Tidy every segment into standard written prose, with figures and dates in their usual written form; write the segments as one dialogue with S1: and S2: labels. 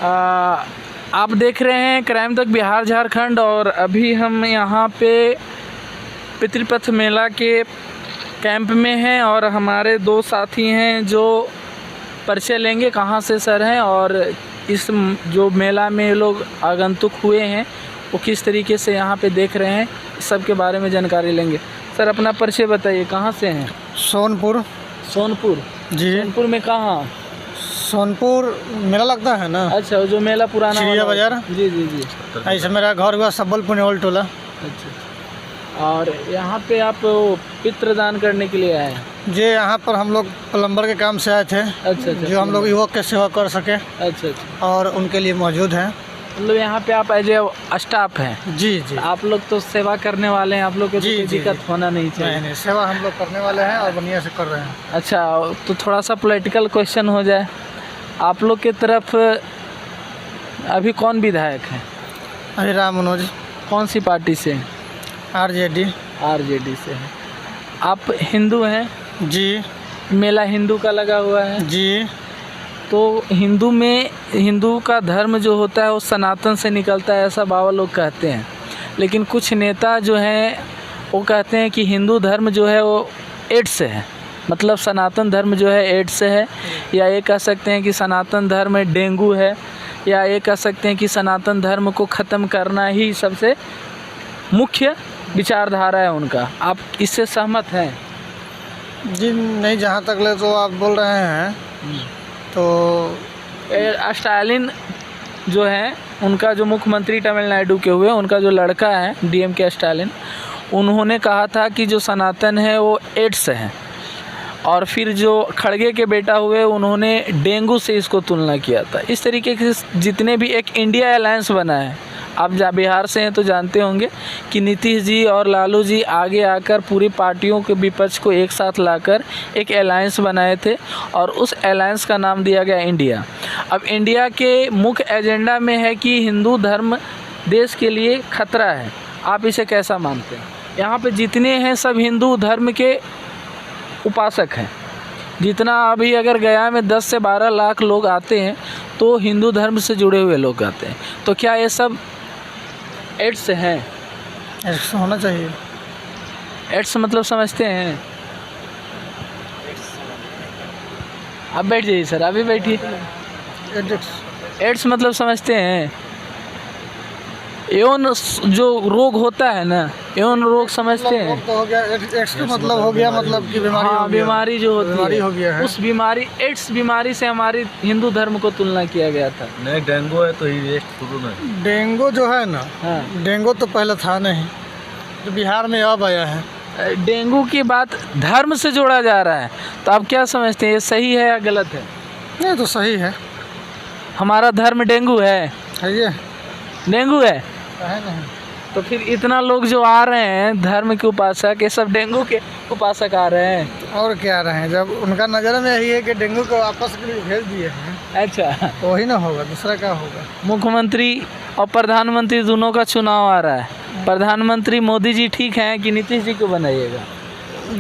S1: आप देख रहे हैं क्राइम तक बिहार झारखंड, और अभी हम यहाँ पे पितृपक्ष मेला के कैंप में हैं और हमारे दो साथी हैं जो परिचय लेंगे कहाँ से सर हैं और इस जो मेला में ये लोग आगंतुक हुए हैं वो किस तरीके से यहाँ पे देख रहे हैं, इस सब के बारे में जानकारी लेंगे। सर अपना परिचय बताइए, कहाँ से हैं?
S2: सोनपुर।
S1: सोनपुर
S2: जी।
S1: सोनपुर में कहाँ?
S2: सोनपुर मेला लगता है ना।
S1: अच्छा, जो मेला पुराना
S2: चिड़िया बाजार।
S1: जी जी जी।
S2: ऐसे मेरा घर हुआ सबलपुर नेवल टोला।
S1: अच्छा, और यहाँ पे आप पितृदान करने के लिए आए हैं?
S2: जी, यहाँ पर हम लोग प्लम्बर के काम से आए थे।
S1: अच्छा,
S2: जो हम लोग युवक के सेवा कर सके।
S1: अच्छा अच्छा,
S2: और उनके लिए मौजूद हैं।
S1: मतलब यहाँ पे आप एज ए स्टाफ हैं?
S2: जी जी।
S1: आप लोग तो सेवा करने वाले हैं, आप लोग को
S2: जी,
S1: कोई
S2: जी,
S1: दिक्कत
S2: जी।
S1: होना नहीं चाहिए।
S2: नहीं, सेवा हम लोग करने वाले हैं और बढ़िया से कर रहे हैं।
S1: अच्छा, तो थोड़ा सा पॉलिटिकल क्वेश्चन हो जाए, आप लोग के तरफ अभी कौन विधायक है?
S2: अभी राम मनोज।
S1: कौन सी पार्टी से?
S2: आरजेडी।
S1: आरजेडी से है। आप हिंदू हैं?
S2: जी
S1: मेला हिंदू का लगा हुआ है
S2: जी।
S1: तो हिंदू में हिंदू का धर्म जो होता है वो सनातन से निकलता है, ऐसा बाबा लोग कहते हैं। लेकिन कुछ नेता जो हैं वो कहते हैं कि हिंदू धर्म जो है वो एड्स से है, मतलब सनातन धर्म जो है एड्स से है, या ये कह सकते हैं कि सनातन धर्म डेंगू है, या ये कह सकते हैं कि सनातन धर्म को ख़त्म करना ही सबसे मुख्य विचारधारा है उनका। आप इससे सहमत हैं?
S2: जी नहीं, जहाँ तक ले तो आप बोल रहे हैं तो
S1: स्टालिन जो है उनका जो मुख्यमंत्री तमिलनाडु के हुए, उनका जो लड़का है डीएम के स्टालिन, उन्होंने कहा था कि जो सनातन है वो एड्स है, और फिर जो खड़गे के बेटा हुए उन्होंने डेंगू से इसको तुलना किया था। इस तरीके से जितने भी एक इंडिया अलायंस बना है, आप बिहार से हैं तो जानते होंगे कि नीतीश जी और लालू जी आगे आकर पूरी पार्टियों के विपक्ष को एक साथ लाकर एक अलायंस बनाए थे और उस अलायंस का नाम दिया गया इंडिया। अब इंडिया के मुख्य एजेंडा में है कि हिंदू धर्म देश के लिए खतरा है। आप इसे कैसा मानते हैं? यहाँ पे जितने हैं सब हिंदू धर्म के उपासक हैं। जितना अभी अगर गया में 10 से 12 लाख लोग आते हैं तो हिंदू धर्म से जुड़े हुए लोग आते हैं। तो क्या ये सब एड्स हैं?
S2: ऐसा होना चाहिए।
S1: एड्स मतलब समझते हैं? आप बैठ जाइए सर, अभी बैठिए। एड्स मतलब समझते हैं? यौन जो रोग होता है ना, यौन रोग समझते हैं?
S2: तो हो गया एड्स का मतलब हो गया, मतलब कि बीमारी।
S1: हाँ, बीमारी जो होती
S2: बीमारी हो गया है।
S1: उस बीमारी एड्स बीमारी से हमारी हिंदू धर्म को तुलना किया गया था।
S3: नहीं, डेंगू है तो ही शुरू में।
S2: डेंगू जो है ना,
S1: हाँ,
S2: डेंगू तो पहले था नहीं, जो बिहार में अब आया है।
S1: डेंगू की बात धर्म से जोड़ा जा रहा है, तो आप क्या समझते हैं, ये सही है या गलत है?
S2: नहीं तो सही है।
S1: हमारा धर्म डेंगू है?
S2: ये
S1: डेंगू है
S2: नहीं।
S1: तो फिर इतना लोग जो आ रहे हैं धर्म के उपासक, ये सब डेंगू के उपासक आ रहे हैं।
S2: और क्या रहे हैं, जब उनका नज़र में यही है कि डेंगू को आपस के लिए भेज दिए हैं।
S1: अच्छा,
S2: तो वही ना होगा, दूसरा क्या होगा।
S1: मुख्यमंत्री और प्रधानमंत्री दोनों का चुनाव आ रहा है। प्रधानमंत्री मोदी जी ठीक हैं कि नीतीश जी को बनाइएगा?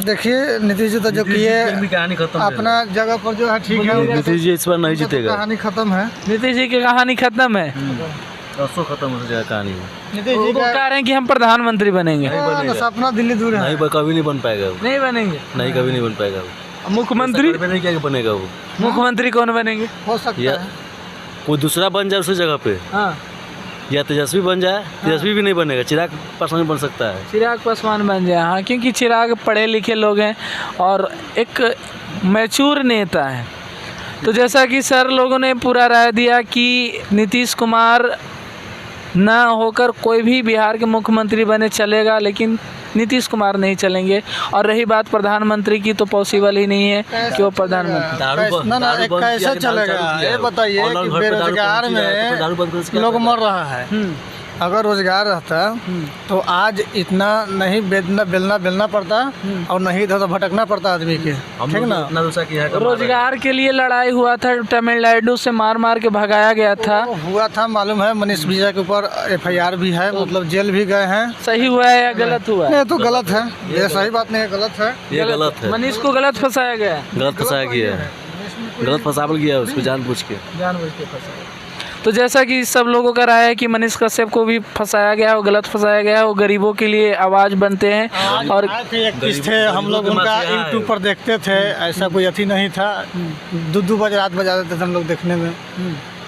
S2: देखिए, नीतीश जी तो जो किए
S3: कहानी खत्म
S2: अपना जगह पर जो है ठीक है।
S3: नीतीश जी इस बार नहीं जीतेगा।
S2: कहानी खत्म है।
S1: नीतीश जी की कहानी खत्म है?
S3: खत्म हो जाएगा कहानी।
S2: नीतीश
S1: वो
S2: जी का
S1: कह रहे हैं कि हम प्रधानमंत्री बनेंगे।
S2: सपना दिल्ली दूर है।
S3: नहीं, कभी नहीं बन पाएगा वो।
S1: नहीं बनेंगे?
S3: नहीं, कभी नहीं बन पाएगा वो।
S1: मुख्यमंत्री
S3: नहीं, क्या बनेगा वो?
S1: मुख्यमंत्री कौन बनेंगे?
S2: हो सकता
S3: या
S2: है
S3: कोई दूसरा बन जाए उसी जगह पे,
S1: हाँ,
S3: या तेजस्वी बन जाए। तेजस्वी भी नहीं बनेगा, चिराग पासवान बन सकता है।
S1: चिराग पासवान बन जाए, हाँ, क्योंकि चिराग पढ़े लिखे लोग हैं और एक मैच्योर नेता है। तो जैसा कि सर लोगों ने पूरा राय दिया कि नीतीश कुमार ना होकर कोई भी बिहार के मुख्यमंत्री बने चलेगा, लेकिन नीतीश कुमार नहीं चलेंगे। और रही बात प्रधानमंत्री की, तो पॉसिबल ही नहीं है कि वो प्रधानमंत्री।
S2: ना कैसे चलेगा, ये बताइए कि बेरोजगार में लोग मर रहा है। अगर रोजगार रहता तो आज इतना नहीं बेलना पड़ता और नहीं इधर भटकना पड़ता आदमी के, ठीक ना।
S1: रोजगार के लिए लड़ाई हुआ था, तमिलनाडु से मार मार के भगाया गया था।
S2: हुआ था, मालूम है। मनीष विजय के ऊपर FIR भी है, मतलब जेल भी गए हैं।
S1: सही हुआ है या गलत हुआ है?
S2: ये तो गलत है, ये सही बात नहीं है, गलत है।
S3: ये गलत है।
S1: मनीष को गलत फंसाया गया है।
S3: गलत फंसाया गया है, गलत फंसावल गया है उसको जानबूझ के
S1: फंसाया। तो जैसा कि सब लोगों का राय है कि मनीष कश्यप को भी फंसाया गया, वो गलत फंसाया गया, वो गरीबों के लिए आवाज़ बनते हैं। और
S2: एक चीज थे, हम लोग उनका यूट्यूब पर देखते थे, ऐसा कोई अथी नहीं था, 2-2 बजे रात बजा देते थे हम लोग देखने में,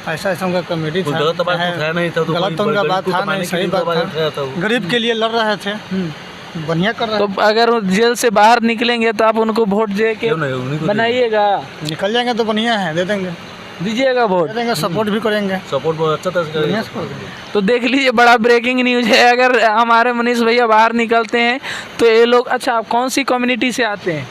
S2: ऐसा उनका कॉमेडी था।
S3: गलत बात था नहीं था,
S2: गलत उनका बात था नहीं, सही बात था, गरीब के लिए लड़ रहे थे, बढ़िया कर रहे।
S1: तो अगर वो जेल से बाहर निकलेंगे तो आप उनको वोट दे के बनाइएगा?
S2: निकल जाएंगे तो बढ़िया है, दे देंगे,
S1: दीजिएगा वोट,
S2: दे देंगे, सपोर्ट भी करेंगे,
S3: सपोर्ट बहुत अच्छा था।
S1: तो देख लीजिए, बड़ा ब्रेकिंग न्यूज है। अगर हमारे मनीष भैया बाहर निकलते हैं तो ये लोग, अच्छा आप कौन सी कम्युनिटी से आते हैं?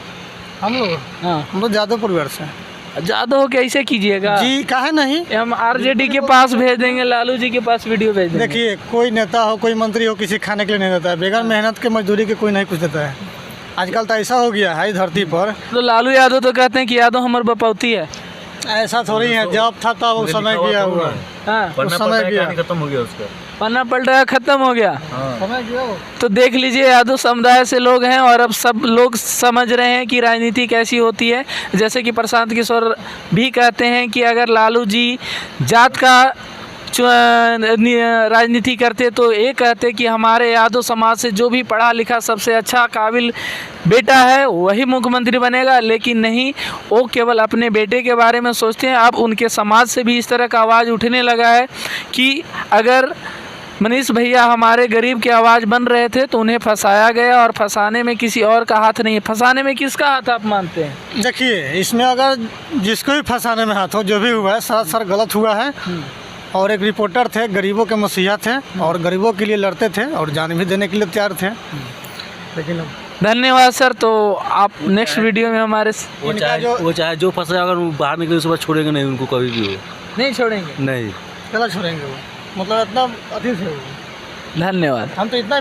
S2: हम लोग,
S1: हाँ,
S2: हम लोग जादवपुर वर्ष से।
S1: जादव कैसे कीजिएगा
S2: जी, काहे नहीं,
S1: हम आरजेडी के पास भेज देंगे, लालू जी के पास वीडियो भेज देंगे।
S2: देखिए, कोई नेता हो, कोई मंत्री हो, किसी खाने के लिए नहीं देता है, बगैर मेहनत के मजदूरी के कोई नहीं कुछ देता है। आजकल तो ऐसा हो गया है धरती पर।
S1: तो लालू यादव तो कहते हैं कि यादव हमारे बपौती है,
S2: ऐसा थोड़ी है, जब था तब वो समय गया हुआ,
S1: हाँ,
S2: उस समय गया,
S3: खत्म हो गया उसका,
S1: पन्ना पलटा खत्म हो गया।
S2: समय गया वो।
S1: तो देख लीजिए, यादव समुदाय से लोग हैं और अब सब लोग समझ रहे हैं कि राजनीति कैसी होती है। जैसे कि प्रशांत किशोर भी कहते हैं कि अगर लालू जी जात का राजनीति करते तो ये कहते कि हमारे यादव समाज से जो भी पढ़ा लिखा सबसे अच्छा काबिल बेटा है वही मुख्यमंत्री बनेगा, लेकिन नहीं, वो केवल अपने बेटे के बारे में सोचते हैं। अब उनके समाज से भी इस तरह का आवाज़ उठने लगा है कि अगर मनीष भैया हमारे गरीब की आवाज़ बन रहे थे तो उन्हें फंसाया गया, और फंसाने में किसी और का हाथ नहीं है। फंसाने में किसका हाथ आप मानते हैं?
S2: देखिए, इसमें अगर जिसको भी फंसाने में हाथ हो, जो भी हुआ है सरासर गलत हुआ है। और एक रिपोर्टर थे, गरीबों के मसीहा थे और गरीबों के लिए लड़ते थे और जान भी देने के लिए तैयार थे, लेकिन
S1: धन्यवाद सर। तो आप नेक्स्ट वीडियो में हमारे
S3: वो चाहे जो फंसे, अगर वो बाहर निकले उसके बाद छोड़ेंगे नहीं उनको कभी भी, वो
S1: नहीं छोड़ेंगे,
S3: नहीं
S2: चला छोड़ेंगे वो, मतलब इतना अति थे वो।
S1: धन्यवाद।
S2: हम तो इतना